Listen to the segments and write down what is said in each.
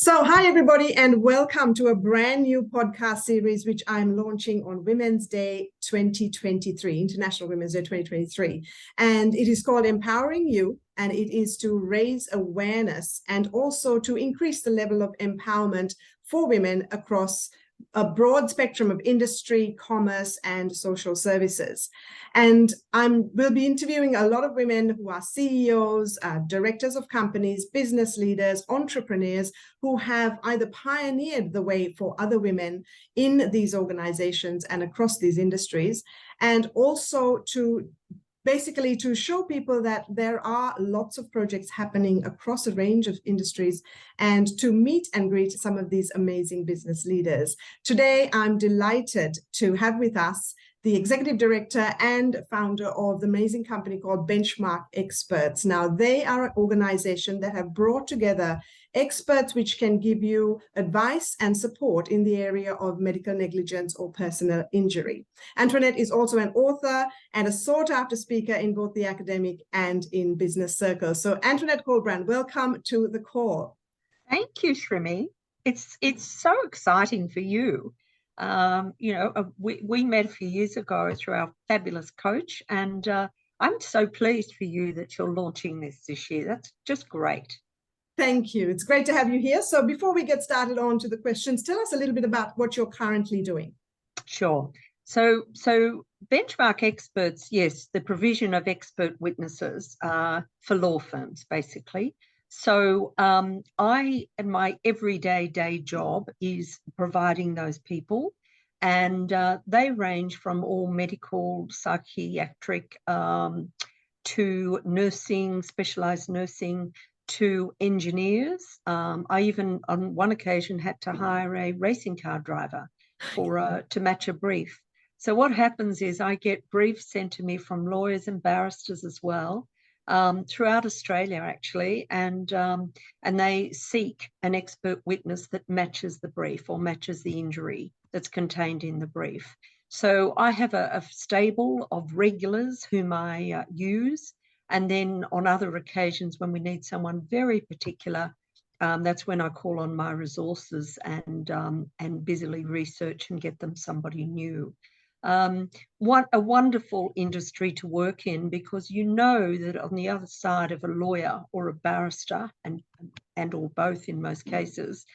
So, hi everybody, and welcome to a brand new podcast series which I'm launching on Women's Day 2023, International Women's Day 2023. And it is called Empowering You, and it is to raise awareness and also to increase the level of empowerment for women across a broad spectrum of industry, commerce, and social services. And we'll be interviewing a lot of women who are CEOs, directors of companies, business leaders, entrepreneurs who have either pioneered the way for other women in these organizations and across these industries, and also to basically to show people that there are lots of projects happening across a range of industries and to meet and greet some of these amazing business leaders. Today, I'm delighted to have with us the executive director and founder of the amazing company called Benchmark Experts. Now, they are an organization that have brought together experts which can give you advice and support in the area of medical negligence or personal injury. Antoinette is also an author and a sought-after speaker in both the academic and in business circles. So, Antoinette Colbran, welcome to the call. Thank you, Shrimi. It's so exciting for you. We met a few years ago through our fabulous coach, and I'm so pleased for you that you're launching this year. That's just great. Thank you. It's great to have you here. So before we get started on to the questions, tell us a little bit about what you're currently doing. Sure. So Benchmark Experts, yes, the provision of expert witnesses for law firms, basically. So my everyday day job is providing those people, and they range from all medical, psychiatric, to nursing, specialized nursing, to engineers. I even on one occasion had to hire a racing car driver to match a brief. So what happens is I get briefs sent to me from lawyers and barristers as well, throughout Australia actually, and they seek an expert witness that matches the brief or matches the injury that's contained in the brief. So I have a stable of regulars whom I use, and then on other occasions when we need someone very particular, that's when I call on my resources and busily research and get them somebody new. What a wonderful industry to work in, because you know that on the other side of a lawyer or a barrister, and or both in most cases,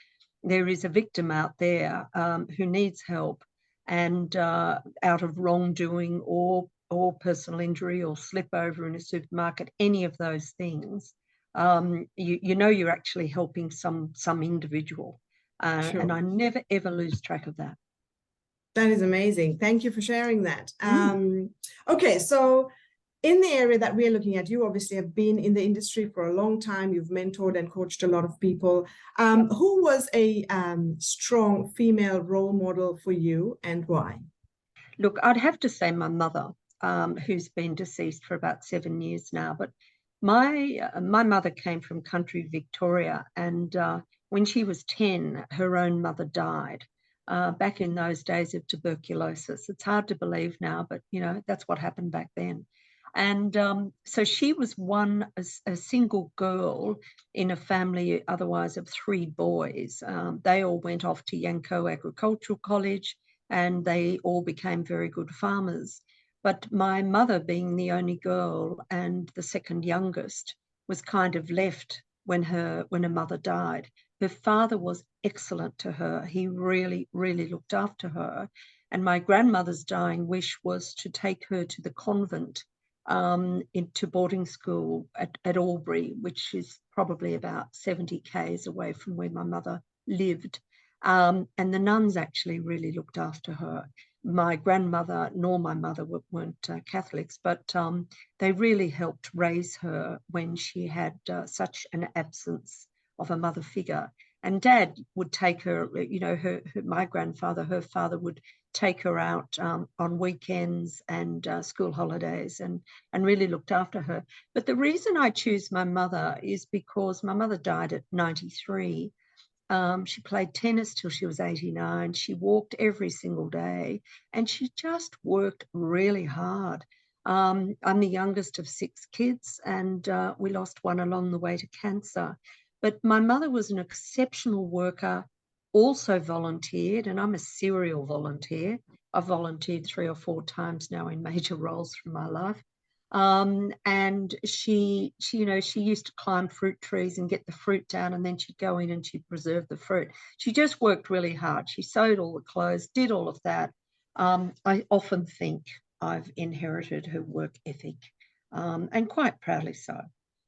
there is a victim out there who needs help, and out of wrongdoing or personal injury or slip over in a supermarket, any of those things, you know you're actually helping some individual, Sure. and I never ever lose track of that. That is amazing. Thank you for sharing that. Okay, so in the area that we're looking at, you obviously have been in the industry for a long time. You've mentored and coached a lot of people. Who was a strong female role model for you, and why? Look, I'd have to say my mother, who's been deceased for about 7 years now. But my mother came from country Victoria, and when she was 10, her own mother died. Back in those days of tuberculosis. It's hard to believe now, but that's what happened back then. And so she was a single girl in a family otherwise of 3 boys. They all went off to Yanco Agricultural College, and they all became very good farmers. But my mother, being the only girl and the second youngest, was kind of left when her mother died. Her father was excellent to her. He really, really looked after her. And my grandmother's dying wish was to take her to the convent, into boarding school at Albury, which is probably about 70 k's away from where my mother lived. And the nuns actually really looked after her. My grandmother nor my mother weren't Catholics, but they really helped raise her when she had such an absence of a mother figure. And Dad would take her, my grandfather, her father would take her out on weekends and school holidays, and really looked after her. But the reason I choose my mother is because my mother died at 93. She played tennis till she was 89. She walked every single day, and she just worked really hard. I'm the youngest of 6 kids, and we lost one along the way to cancer. But my mother was an exceptional worker, also volunteered, and I'm a serial volunteer. I've volunteered 3 or 4 times now in major roles from my life. And she used to climb fruit trees and get the fruit down, and then she'd go in and she'd preserve the fruit. She just worked really hard. She sewed all the clothes, did all of that. I often think I've inherited her work ethic, and quite proudly so.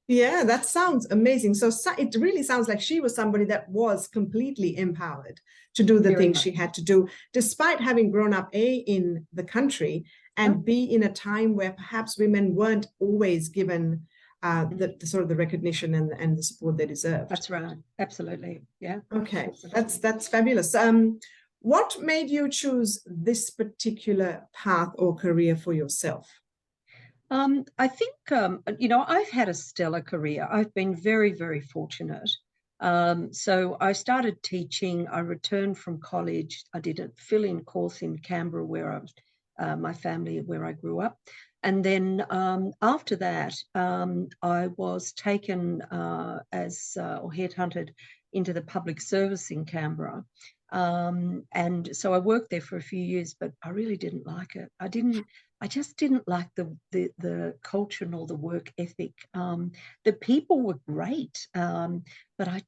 Yeah, that sounds amazing. So it really sounds like she was somebody that was completely empowered to do the Very things much. she had to do, despite having grown up in the country and B, in a time where perhaps women weren't always given the sort of the recognition and the support they deserved. That's right. Absolutely. Yeah. Okay, Absolutely. that's fabulous. What made you choose this particular path or career for yourself? I think, I've had a stellar career. I've been very, very fortunate. So I started teaching. I returned from college. I did a fill-in course in Canberra, where I was, my family, where I grew up. And then after that, I was taken or headhunted into the public service in Canberra. And so I worked there for a few years, but I really didn't like it. I just didn't like the culture nor the work ethic. The people were great, but I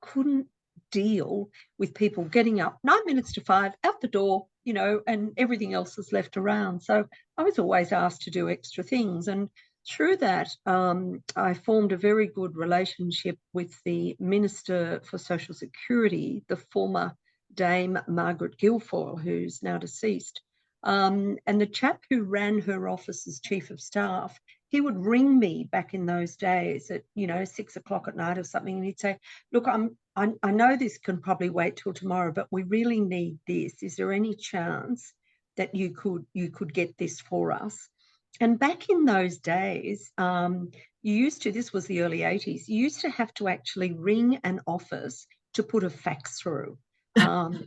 couldn't deal with people getting up 9 minutes to 5, out the door, and everything else is left around. So I was always asked to do extra things. And through that, I formed a very good relationship with the Minister for Social Security, the former Dame Margaret Guilfoyle, who's now deceased. And the chap who ran her office as chief of staff, he would ring me back in those days at 6 o'clock at night or something, and he'd say, "Look, I know this can probably wait till tomorrow, but we really need this. Is there any chance that you could get this for us?" And back in those days, this was the early 80s, you used to have to actually ring an office to put a fax through.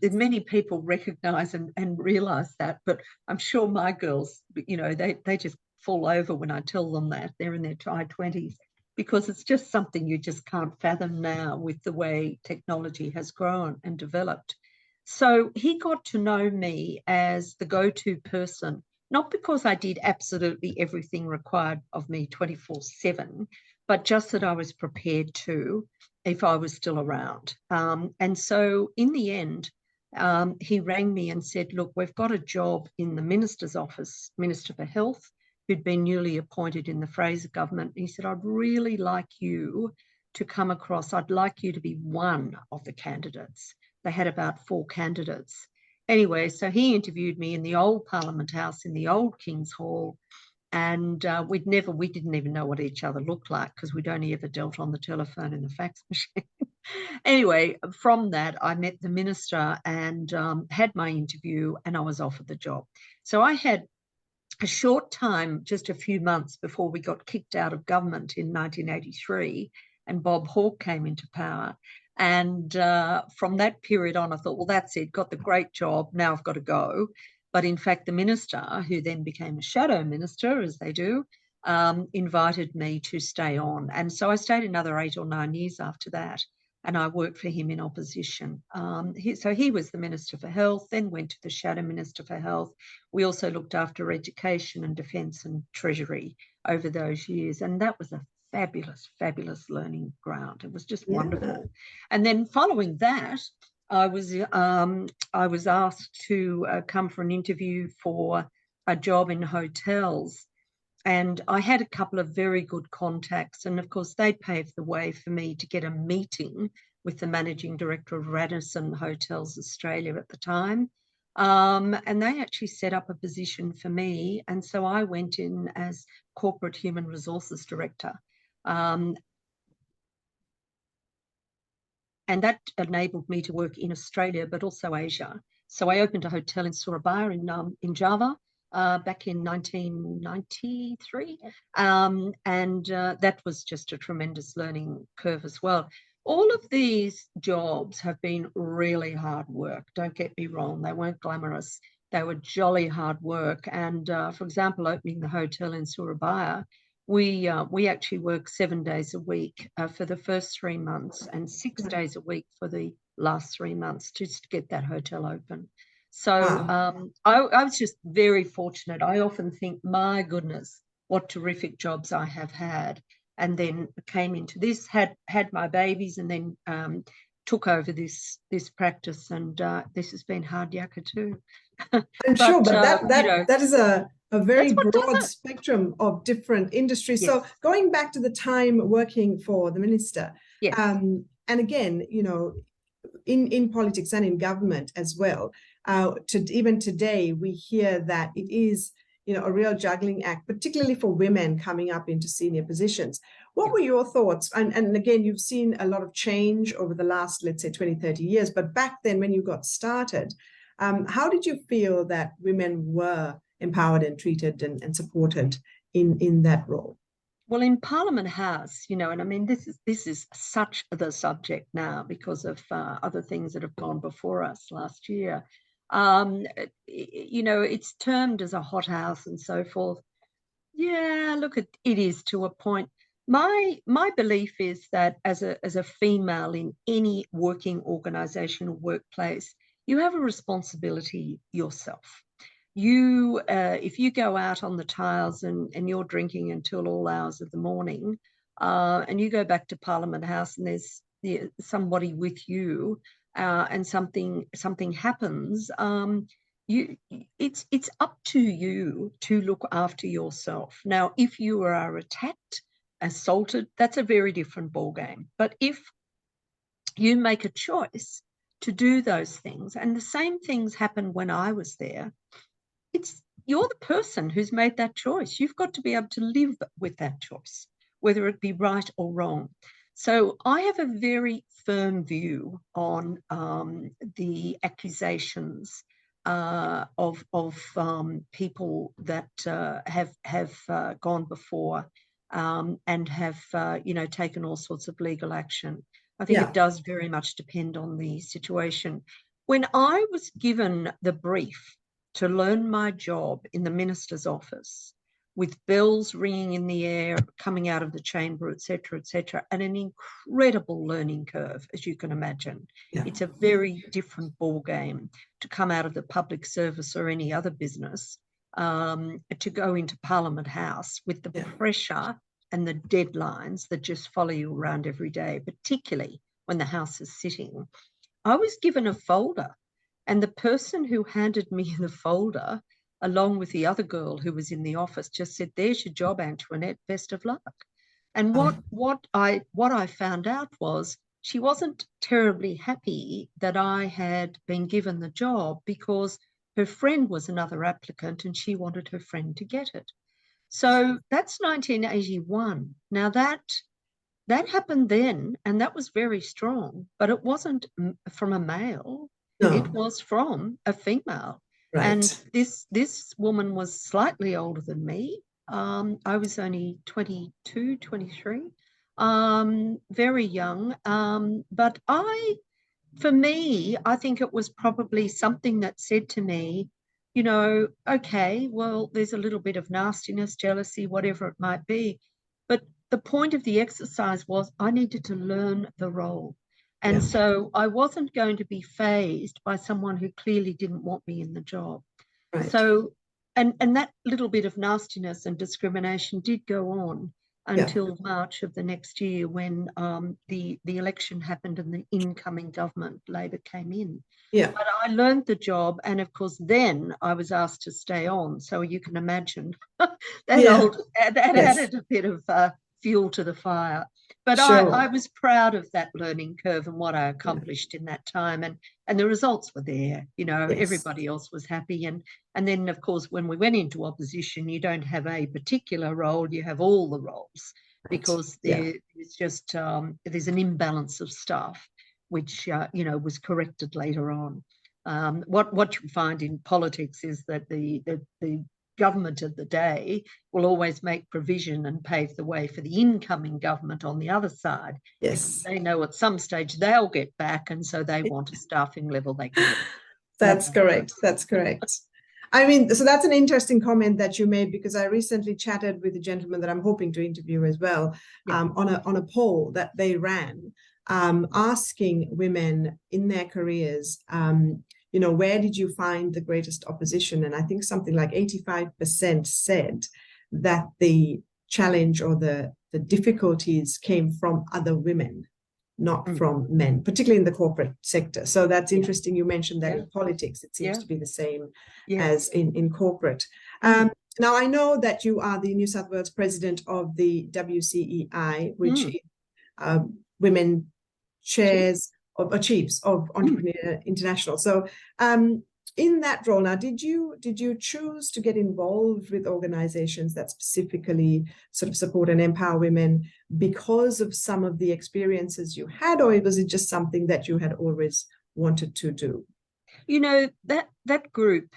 Many people recognise and realise that, but I'm sure my girls, they just fall over when I tell them that. They're in their high 20s, because it's just something you just can't fathom now with the way technology has grown and developed. So he got to know me as the go-to person, not because I did absolutely everything required of me 24/7, but just that I was prepared to if I was still around. And so in the end, he rang me and said, "Look, we've got a job in the Minister's office, Minister for Health, who'd been newly appointed in the Fraser government." He said, "I'd really like you to come across. I'd like you to be one of the candidates." They had about 4 candidates. Anyway, so he interviewed me in the old Parliament House, in the old King's Hall, and we didn't even know what each other looked like, because we'd only ever dealt on the telephone and the fax machine. Anyway, from that, I met the minister and had my interview, and I was offered the job. So I had a short time, just a few months before we got kicked out of government in 1983, and Bob Hawke came into power. And from that period on, I thought, well, that's it, got the great job, now I've got to go. But in fact, the minister, who then became a shadow minister, as they do, invited me to stay on. And so I stayed another 8 or 9 years after that, and I worked for him in opposition. So he was the Minister for Health, then went to the Shadow Minister for Health. We also looked after education and defence and treasury over those years, and that was a fabulous, fabulous learning ground. It was just wonderful. And then following that, I was asked to come for an interview for a job in hotels. And I had a couple of very good contacts. And of course, they paved the way for me to get a meeting with the managing director of Radisson Hotels Australia at the time. And they actually set up a position for me. And so I went in as corporate human resources director. And that enabled me to work in Australia, but also Asia. So I opened a hotel in Surabaya in Java. Back in 1993. And that was just a tremendous learning curve as well. All of these jobs have been really hard work. Don't get me wrong. They weren't glamorous. They were jolly hard work. And for example, opening the hotel in Surabaya we actually work 7 days a week for the first 3 months and 6 days a week for the last 3 months just to get that hotel open. So I was just very fortunate. I often think, my goodness, what terrific jobs I have had, and then came into this, had my babies, and then took over this practice, and this has been hard yakka too. I'm sure, but that is a very broad it. spectrum of different industries. Yes. So going back to the time working for the minister, yes. And again, in politics and in government as well, even today, we hear that it is, a real juggling act, particularly for women coming up into senior positions. What were your thoughts? And again, you've seen a lot of change over the last, let's say, 20, 30 years. But back then, when you got started, how did you feel that women were empowered and treated and supported in that role? Well, in Parliament House, and I mean, this is such the subject now because of other things that have gone before us last year. It's termed as a hothouse and so forth. Yeah, look, it is to a point. My belief is that as a female in any working organisation or workplace, you have a responsibility yourself. If you go out on the tiles and you're drinking until all hours of the morning, and you go back to Parliament House and there's somebody with you, and something happens, it's up to you to look after yourself. Now, if you are attacked, assaulted, that's a very different ballgame. But if you make a choice to do those things, and the same things happened when I was there, you're the person who's made that choice. You've got to be able to live with that choice, whether it be right or wrong. So I have a very firm view on the accusations of people that have gone before and have taken all sorts of legal action. I think it does very much depend on the situation. When I was given the brief to learn my job in the minister's office, with bells ringing in the air, coming out of the chamber, etc., and an incredible learning curve, as you can imagine. It's a very different ball game to come out of the public service or any other business, to go into Parliament House with the pressure and the deadlines that just follow you around every day, particularly when the House is sitting. I was given a folder, and the person who handed me the folder, along with the other girl who was in the office, just said, "There's your job, Antoinette, best of luck." And what I found out was she wasn't terribly happy that I had been given the job, because her friend was another applicant and she wanted her friend to get it. So that's 1981. Now that happened then, and that was very strong, but it wasn't from a male. No. It was from a female. Right. And this woman was slightly older than me. I was only 22, 23, very young. But for me, I think it was probably something that said to me, okay, well, there's a little bit of nastiness, jealousy, whatever it might be. But the point of the exercise was I needed to learn the role. And so I wasn't going to be fazed by someone who clearly didn't want me in the job. Right. So, and that little bit of nastiness and discrimination did go on until March of the next year, when the election happened and the incoming government, Labor, came in. Yeah. But I learned the job, and of course then I was asked to stay on. So you can imagine that added a bit of fuel to the fire. But sure. I was proud of that learning curve and what I accomplished in that time, and the results were there. Everybody else was happy, and then of course when we went into opposition, you don't have a particular role, you have all the roles, because there's just there's an imbalance of staff, which was corrected later on. What you find in politics is that the government of the day will always make provision and pave the way for the incoming government on the other side. Yes. They know at some stage they'll get back, and so they want a staffing level they can. That's correct. That's correct. I mean, so that's an interesting comment that you made, because I recently chatted with a gentleman that I'm hoping to interview as well, Yeah. on a poll that they ran, asking women in their careers, where did you find the greatest opposition? And I think something like 85% said that the challenge or the difficulties came from other women, not from men, particularly in the corporate sector. So that's interesting. You mentioned that in politics, it seems to be the same as in corporate. Now, I know that you are the New South Wales president of the WCEI, which is Women Chairs or Chiefs of Entrepreneur International. So in that role now, did you choose to get involved with organizations that specifically sort of support and empower women because of some of the experiences you had, or was it just something that you had always wanted to do? You know, that group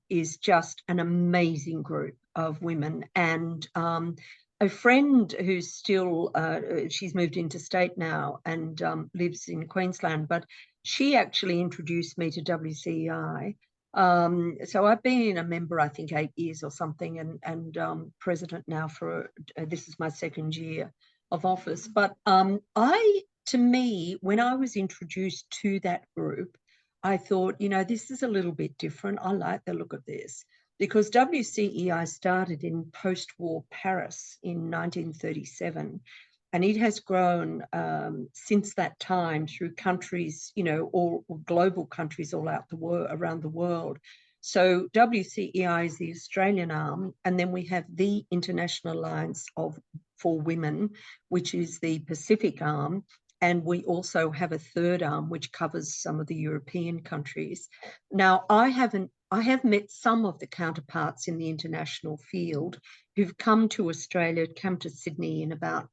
is just an amazing group of women. And a friend who's still, she's moved interstate now and lives in Queensland, but she actually introduced me to WCEI. So I've been a member, I think, 8 years or something, and president now for, this is my second year of office. But to me, when I was introduced to that group, I thought, this is a little bit different. I like the look of this, because WCEI started in post-war Paris in 1937, and it has grown since that time through countries, all global countries all out around the world. So WCEI is the Australian arm, and then we have the International Alliance for Women, which is the Pacific arm. And we also have a third arm which covers some of the European countries. Now, I have met some of the counterparts in the international field who've come to Australia, come to Sydney in about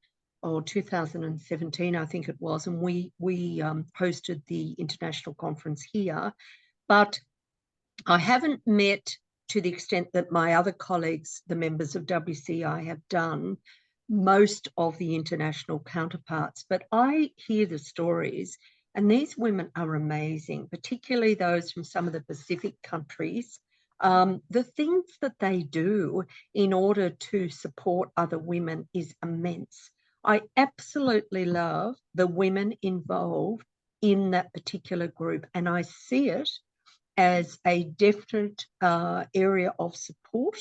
2017, I think it was, and we hosted the international conference here. But I haven't met, to the extent that my other colleagues, the members of WCI, have done, most of the international counterparts. But I hear the stories, and these women are amazing, particularly those from some of the Pacific countries. The things that they do in order to support other women is immense. I absolutely love the women involved in that particular group, and I see it as a definite area of support.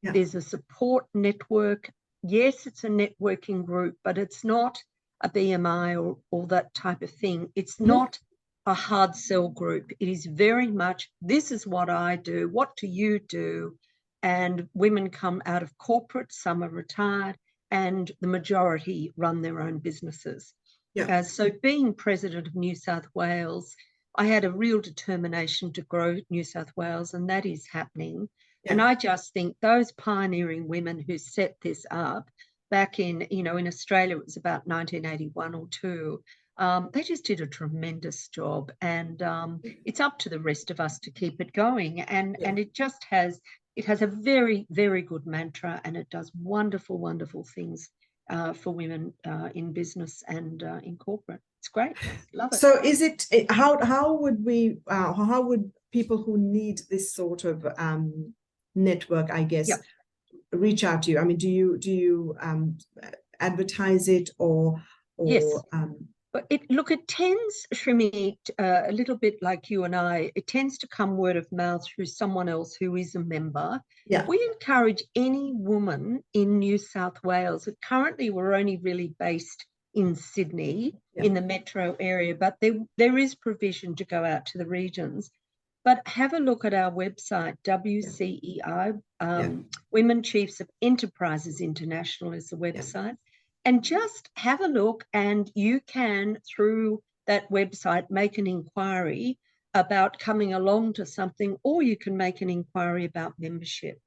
Yeah. There's a support network. Yes, it's a networking group, but it's not a BMI or that type of thing. It's not a hard sell group. It is very much, this is what I do, what do you do? And women come out of corporate, some are retired, and the majority run their own businesses. Yeah. So being president of New South Wales, I had a real determination to grow New South Wales, and that is happening. Yeah. And I just think those pioneering women who set this up back in Australia, it was about 1981 or 2, they just did a tremendous job. And it's up to the rest of us to keep it going. And it just has, it has a very, very good mantra, and it does wonderful, wonderful things for women in business and in corporate. It's great. Love it. So is it, how would people who need this sort of network, I guess, reach out to you? I mean, do you advertise it or yes. But it tends, Shrimi, a little bit like you and I, it tends to come word of mouth through someone else who is a member. Yeah. We encourage any woman in New South Wales. Currently, we're only really based in Sydney, in the metro area, but there is provision to go out to the regions. But have a look at our website, WCEI, Women Chiefs of Enterprises International is the website. And just have a look, and you can, through that website, make an inquiry about coming along to something, or you can make an inquiry about membership.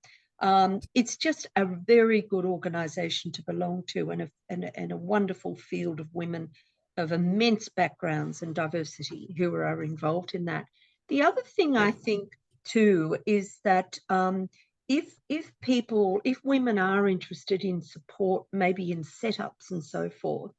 It's just a very good organisation to belong to, and a wonderful field of women of immense backgrounds and diversity who are involved in that. The other thing I think too is that if women are interested in support, maybe in setups and so forth,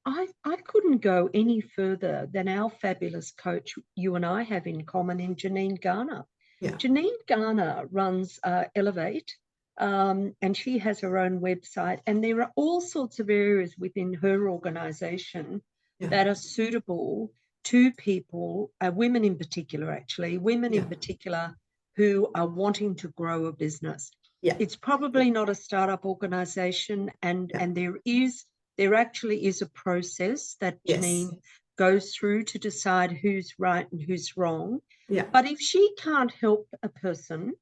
I couldn't go any further than our fabulous coach you and I have in common in Janine Garner. Yeah. Janine Garner runs Elevate, and she has her own website, and there are all sorts of areas within her organisation that are suitable to people, women in particular, actually, women in particular who are wanting to grow a business. It's probably not a startup organisation, and there actually is a process that Janine goes through to decide who's right and who's wrong. But if she can't help a person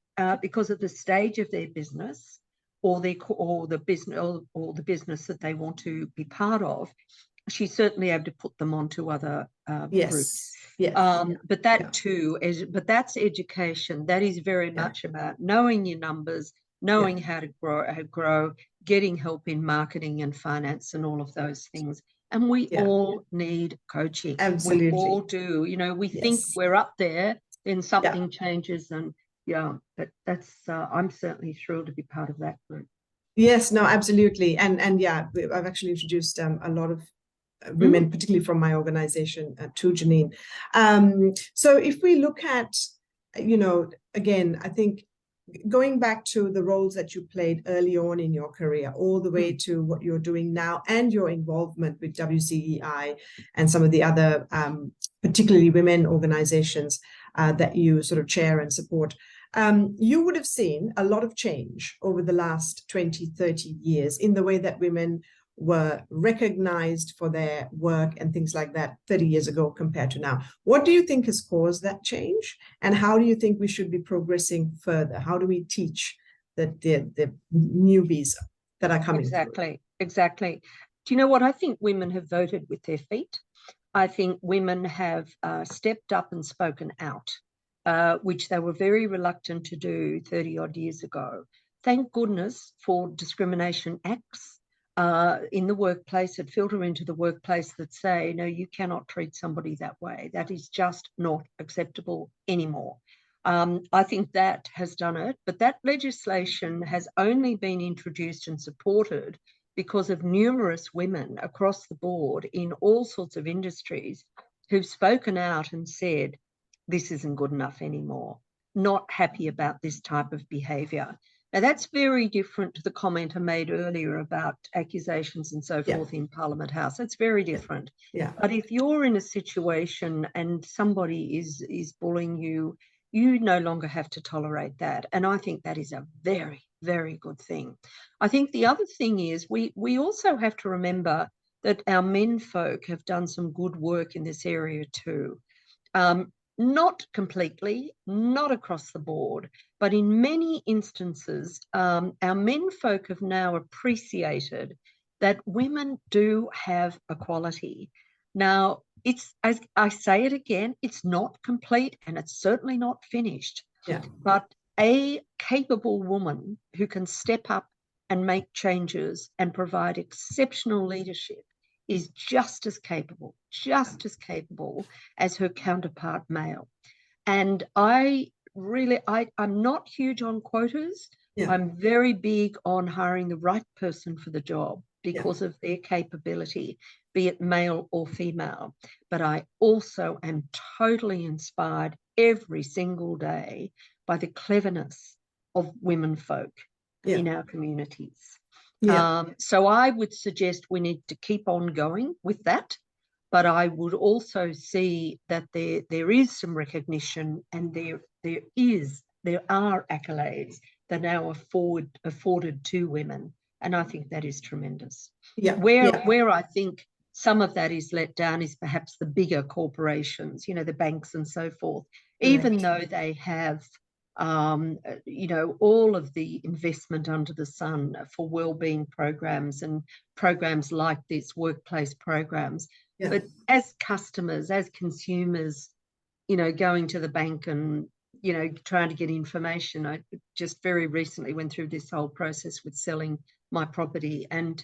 because of the stage of their business or the business that they want to be part of, she's certainly able to put them onto other groups. But that too but that's education. That is very much about knowing your numbers, knowing how to grow, getting help in marketing and finance and all of those things. And we all need coaching. Absolutely. We all do. You know, we think we're up there, then something changes, and but that's I'm certainly thrilled to be part of that group. Yes, no, absolutely. And I've actually introduced a lot of women, particularly from my organization, to Janine. So if we look at, again, I think going back to the roles that you played early on in your career, all the way to what you're doing now and your involvement with WCEI and some of the other, particularly women organizations that you sort of chair and support, you would have seen a lot of change over the last 20, 30 years in the way that women were recognized for their work and things like that 30 years ago compared to now. What do you think has caused that change? And how do you think we should be progressing further? How do we teach the newbies that are coming through? Exactly. Do you know what? I think women have voted with their feet. I think women have stepped up and spoken out, which they were very reluctant to do 30 odd years ago. Thank goodness for discrimination acts in the workplace that filter into the workplace that say, no, you cannot treat somebody that way. That is just not acceptable anymore. I think that has done it, but that legislation has only been introduced and supported because of numerous women across the board in all sorts of industries who've spoken out and said, this isn't good enough anymore, not happy about this type of behaviour. Now, that's very different to the comment I made earlier about accusations and so forth in Parliament House. That's very different. But if you're in a situation and somebody is bullying you, you no longer have to tolerate that. And I think that is a very, very good thing. I think the other thing is we also have to remember that our men folk have done some good work in this area too. Not completely, not across the board, but in many instances, our men folk have now appreciated that women do have equality. Now, as I say it again, it's not complete and it's certainly not finished. But a capable woman who can step up and make changes and provide exceptional leadership is just as capable as her counterpart male. And I'm not huge on quotas. I'm very big on hiring the right person for the job because of their capability, be it male or female. But I also am totally inspired every single day by the cleverness of women folk in our communities. So I would suggest we need to keep on going with that, but I would also see that there is some recognition and there are accolades that now are afforded to women, and I think that is tremendous. Where I think some of that is let down is perhaps the bigger corporations, the banks and so forth, even though they have all of the investment under the sun for wellbeing programs and programs like this, workplace programs. But as customers, as consumers, going to the bank and, trying to get information, I just very recently went through this whole process with selling my property, and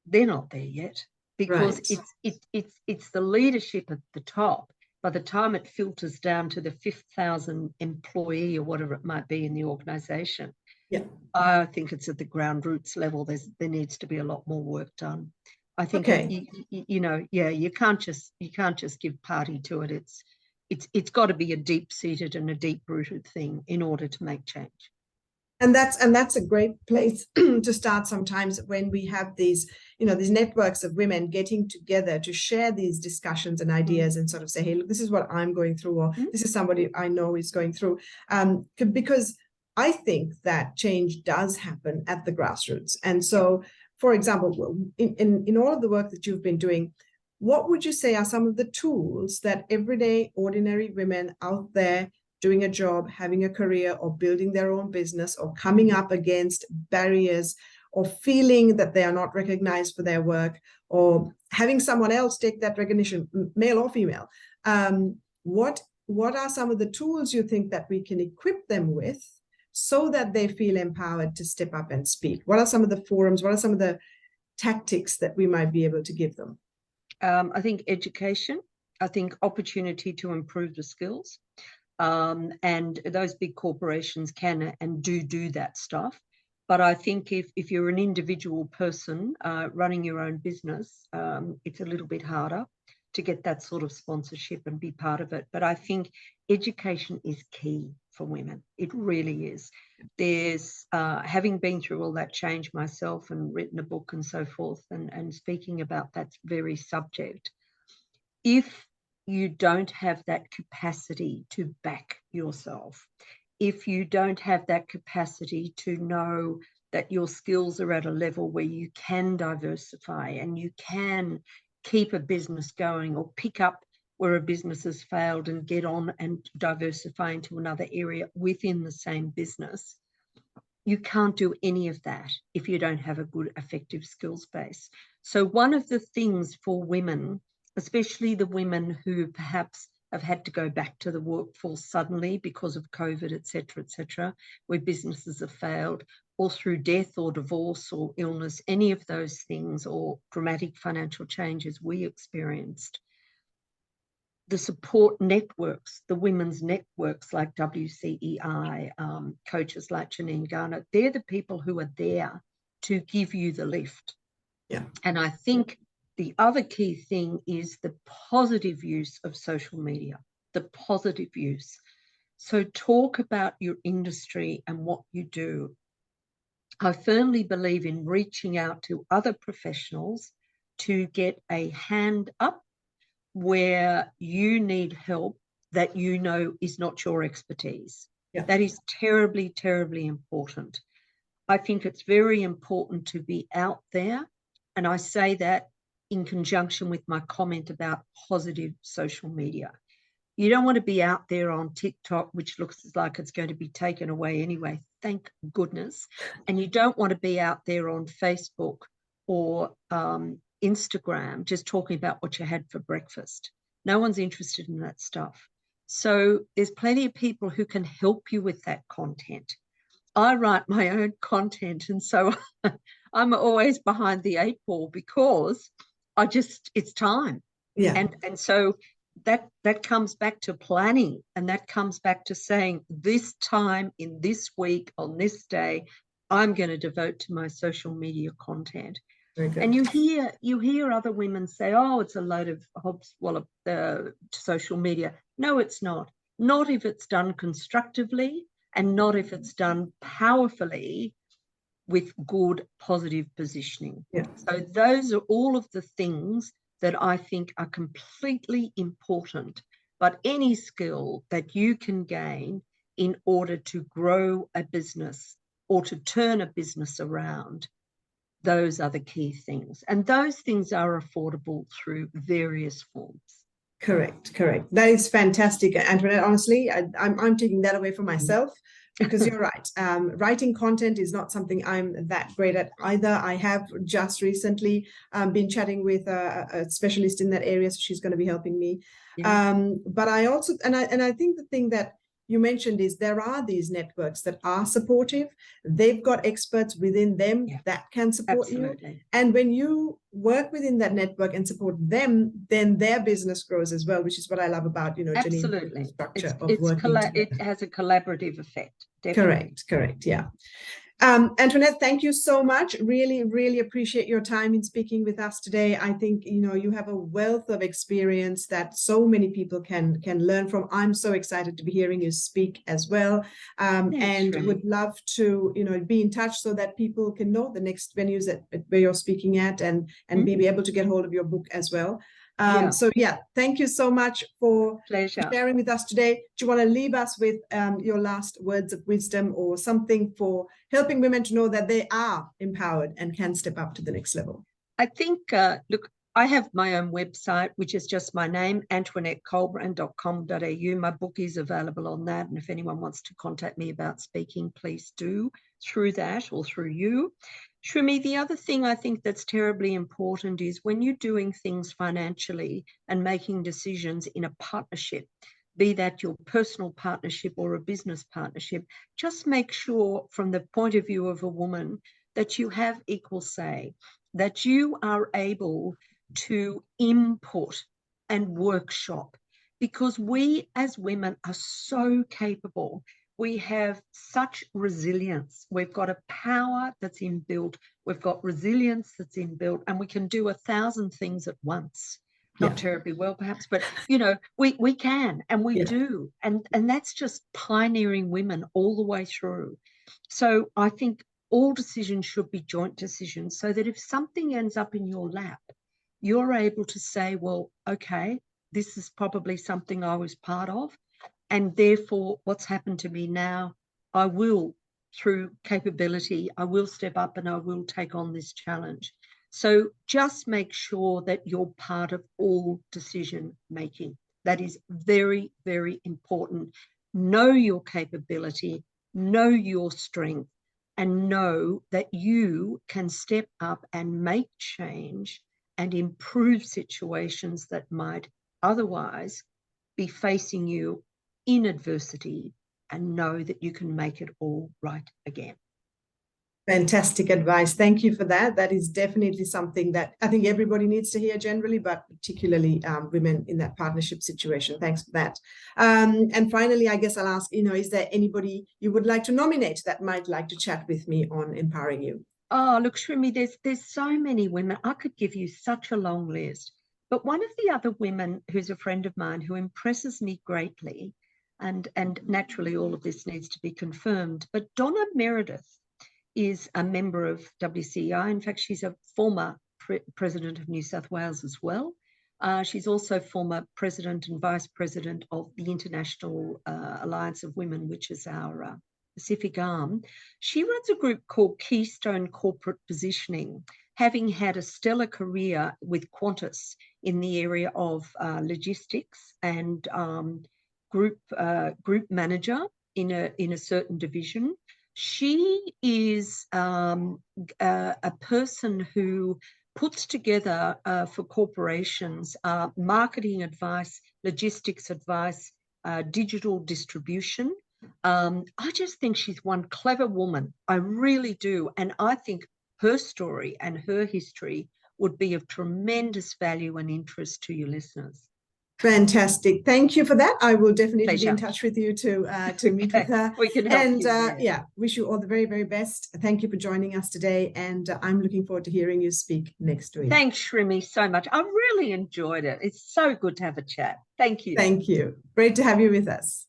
they're not there yet because it's the leadership at the top. By the time it filters down to the 5,000 employee or whatever it might be in the organisation, I think it's at the ground roots level. There needs to be a lot more work done. I think you can't just give party to it. it's got to be a deep-seated and a deep-rooted thing in order to make change. And that's a great place to start sometimes, when we have these, these networks of women getting together to share these discussions and ideas and sort of say, hey, look, this is what I'm going through, or this is somebody I know is going through. Because I think that change does happen at the grassroots. And so, for example, in all of the work that you've been doing, what would you say are some of the tools that everyday ordinary women out there doing a job, having a career, or building their own business, or coming up against barriers, or feeling that they are not recognized for their work, or having someone else take that recognition, male or female, what are some of the tools you think that we can equip them with so that they feel empowered to step up and speak? What are some of the forums? What are some of the tactics that we might be able to give them? I think education. I think opportunity to improve the skills. And those big corporations can and do that stuff. But I think if you're an individual person running your own business, it's a little bit harder to get that sort of sponsorship and be part of it. But I think education is key for women. It really is. There's, having been through all that change myself and written a book and so forth, and speaking about that very subject, if you don't have that capacity to back yourself, if you don't have that capacity to know that your skills are at a level where you can diversify and you can keep a business going, or pick up where a business has failed and get on and diversify into another area within the same business, you can't do any of that if you don't have a good, effective skills base. So one of the things for women, especially the women who perhaps have had to go back to the workforce suddenly because of COVID, et cetera, where businesses have failed, or through death or divorce or illness, any of those things, or dramatic financial changes we experienced, the support networks, the women's networks like WCEI, coaches like Janine Garner, they're the people who are there to give you the lift. Yeah. And I think the other key thing is the positive use of social media, the positive use. So talk about your industry and what you do. I firmly believe in reaching out to other professionals to get a hand up where you need help that you know is not your expertise. Yeah. That is terribly, terribly important. I think it's very important to be out there. And I say that in conjunction with my comment about positive social media. You don't want to be out there on TikTok, which looks like it's going to be taken away anyway, thank goodness. And you don't want to be out there on Facebook or Instagram just talking about what you had for breakfast. No one's interested in that stuff. So there's plenty of people who can help you with that content. I write my own content, and so I'm always behind the 8 ball because it's time. Yeah. And so that comes back to planning, and that comes back to saying, this time in this week on this day, I'm going to devote to my social media content. And you hear other women say, oh, it's a load of hobswallop, social media. No, it's not. Not if it's done constructively, and not if it's done powerfully with good, positive positioning. Yeah. So those are all of the things that I think are completely important. But any skill that you can gain in order to grow a business or to turn a business around, those are the key things. And those things are affordable through various forms. Correct. That is fantastic, Antoinette. Honestly, I'm taking that away from myself, because you're right. Writing content is not something I'm that great at either. I have just recently been chatting with a specialist in that area, so she's going to be helping me. Yeah. But I also, and I think the thing that you mentioned is there are these networks that are supportive. They've got experts within them that can support you. And when you work within that network and support them, then their business grows as well, which is what I love about, Janine's structure of working together. It has a collaborative effect. Definitely. Correct. Yeah. Antoinette, thank you so much. Really, really appreciate your time in speaking with us today. I think, you have a wealth of experience that so many people can learn from. I'm so excited to be hearing you speak as well. Thanks, and Remy. would love to, be in touch so that people can know the next venues where you're speaking at and be able to get hold of your book as well. So yeah, thank you so much for Pleasure. sharing with us today. Do you want to leave us with your last words of wisdom or something for helping women to know that they are empowered and can step up to the next level? I think, look, I have my own website, which is just my name, AntoinetteColbran.com.au. My book is available on that. And if anyone wants to contact me about speaking, please do through that or through you. Shrimi, the other thing I think that's terribly important is when you're doing things financially and making decisions in a partnership, be that your personal partnership or a business partnership, just make sure from the point of view of a woman that you have equal say, that you are able to input and workshop, because we as women are so capable. We have such resilience. We've got a power that's inbuilt. We've got resilience that's inbuilt, and we can do 1,000 things at once. Not terribly well, perhaps, but we can, and we do, and that's just pioneering women all the way through. So I think all decisions should be joint decisions, so that if something ends up in your lap, you're able to say, well, okay, this is probably something I was part of, and therefore what's happened to me now, I will, through capability, I will step up and I will take on this challenge. So just make sure that you're part of all decision making. That is very, very important. Know your capability, know your strength, and know that you can step up and make change and improve situations that might otherwise be facing you in adversity, and know that you can make it all right again. Fantastic advice. Thank you for that. That is definitely something that I think everybody needs to hear generally, but particularly women in that partnership situation. Thanks for that. And finally, I guess I'll ask, is there anybody you would like to nominate that might like to chat with me on Empowering You? Oh, look, Shrimi, there's so many women. I could give you such a long list. But one of the other women who's a friend of mine who impresses me greatly, and naturally all of this needs to be confirmed, but Donna Meredith is a member of WCEI. In fact, she's a former president of New South Wales as well. She's also former president and vice president of the International Alliance of Women, which is our Pacific arm. She runs a group called Keystone Corporate Positioning, having had a stellar career with Qantas in the area of logistics and group manager in a certain division. She is a person who puts together for corporations marketing advice, logistics advice, digital distribution. I just think she's one clever woman. I really do. And I think her story and her history would be of tremendous value and interest to your listeners. Fantastic. Thank you for that. I will definitely Pleasure. be in touch with you to meet with her. We can help and you, wish you all the very, very best. Thank you for joining us today. And I'm looking forward to hearing you speak next week. Thanks, Shrimi, so much. I really enjoyed it. It's so good to have a chat. Thank you. Thank you. Great to have you with us.